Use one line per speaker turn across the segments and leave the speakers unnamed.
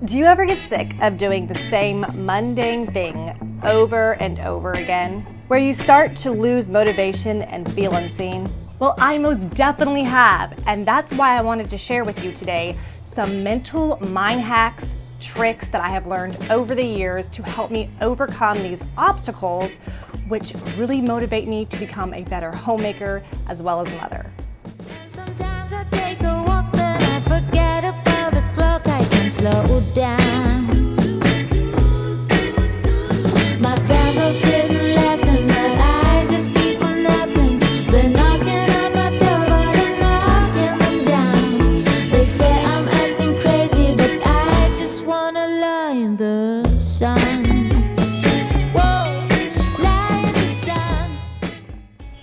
Do you ever get sick of doing the same mundane thing over and over again, where you start to lose motivation and feel unseen? Well, I most definitely have, and that's why I wanted to share with you today some mental mind hacks, tricks that I have learned over the years to help me overcome these obstacles, which really motivate me to become a better homemaker as well as mother.
Sometimes I take a walk, then I forget about the clock. I can slow down. My friends are sitting laughing, but I just keep on napping. They're knocking on my door, but I'm knocking them down. They say I'm acting crazy, but I just wanna lie in the sun. Whoa, lie in the sun.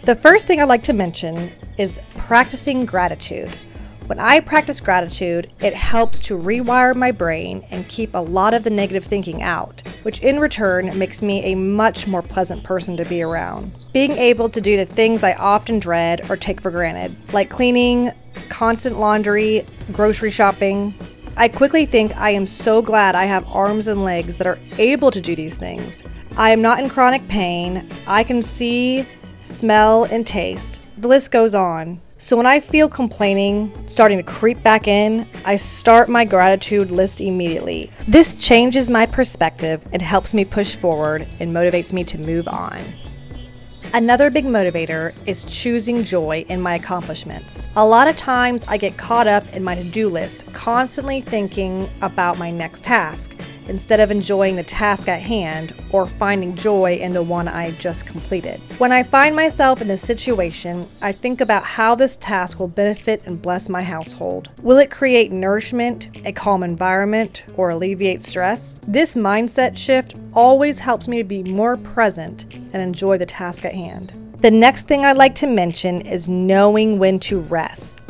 The first thing I'd like to mention is practicing gratitude. When I practice gratitude, it helps to rewire my brain and keep a lot of the negative thinking out, which in return makes me a much more pleasant person to be around. Being able to do the things I often dread or take for granted, like cleaning, constant laundry, grocery shopping, I quickly think I am so glad I have arms and legs that are able to do these things. I am not in chronic pain. I can see, smell, and taste. The list goes on. So when I feel complaining starting to creep back in, I start my gratitude list immediately. This changes my perspective and helps me push forward and motivates me to move on. Another big motivator is choosing joy in my accomplishments. A lot of times I get caught up in my to-do list, constantly thinking about my next task, instead of enjoying the task at hand or finding joy in the one I just completed. When I find myself in this situation, I think about how this task will benefit and bless my household. Will it create nourishment, a calm environment, or alleviate stress? This mindset shift always helps me to be more present and enjoy the task at hand. The next thing I'd like to mention is knowing when to rest.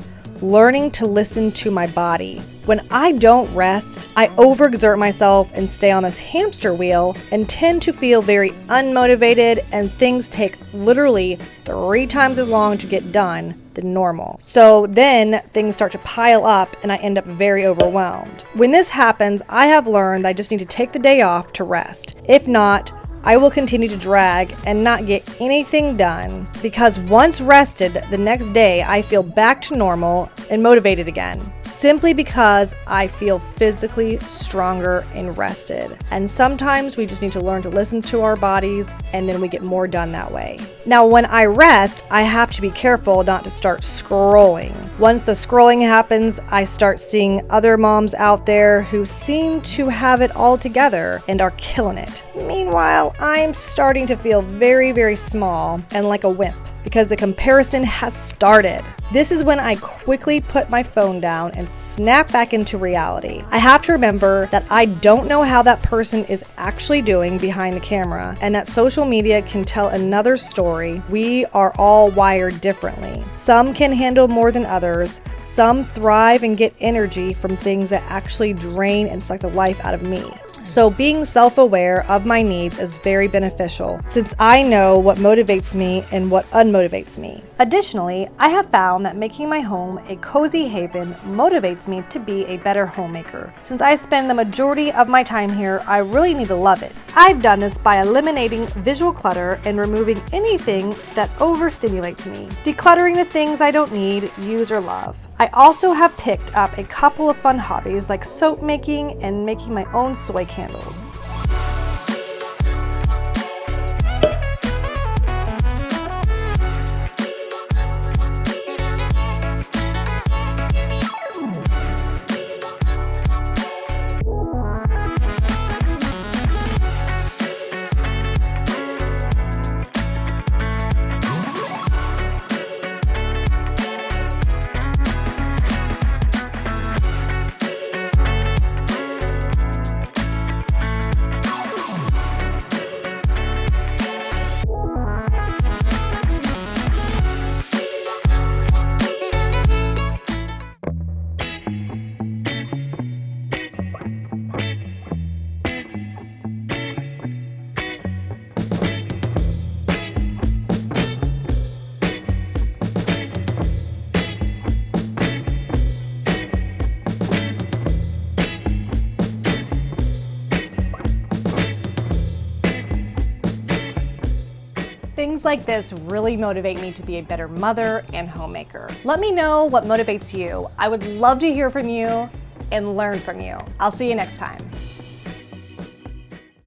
Learning to listen to my body. When I don't rest, I overexert myself and stay on this hamster wheel and tend to feel very unmotivated, and things take literally 3 times as long to get done than normal. So then things start to pile up and I end up very overwhelmed. When this happens, I have learned that I just need to take the day off to rest. If not, I will continue to drag and not get anything done, because once rested, the next day I feel back to normal and motivated again, simply because I feel physically stronger and rested. And sometimes we just need to learn to listen to our bodies, and then we get more done that way. Now, when I rest, I have to be careful not to start scrolling. Once the scrolling happens, I start seeing other moms out there who seem to have it all together and are killing it. Meanwhile, I'm starting to feel very, very small and like a wimp, because the comparison has started. This is when I quickly put my phone down and snap back into reality. I have to remember that I don't know how that person is actually doing behind the camera, and that social media can tell another story. We are all wired differently. Some can handle more than others. Some thrive and get energy from things that actually drain and suck the life out of me. So being self-aware of my needs is very beneficial, since I know what motivates me and what unmotivates me. Additionally, I have found that making my home a cozy haven motivates me to be a better homemaker. Since I spend the majority of my time here, I really need to love it. I've done this by eliminating visual clutter and removing anything that overstimulates me, decluttering the things I don't need, use, or love. I also have picked up a couple of fun hobbies like soap making and making my own soy candles. Things like this really motivate me to be a better mother and homemaker. Let me know what motivates you. I would love to hear from you and learn from you. I'll see you next time.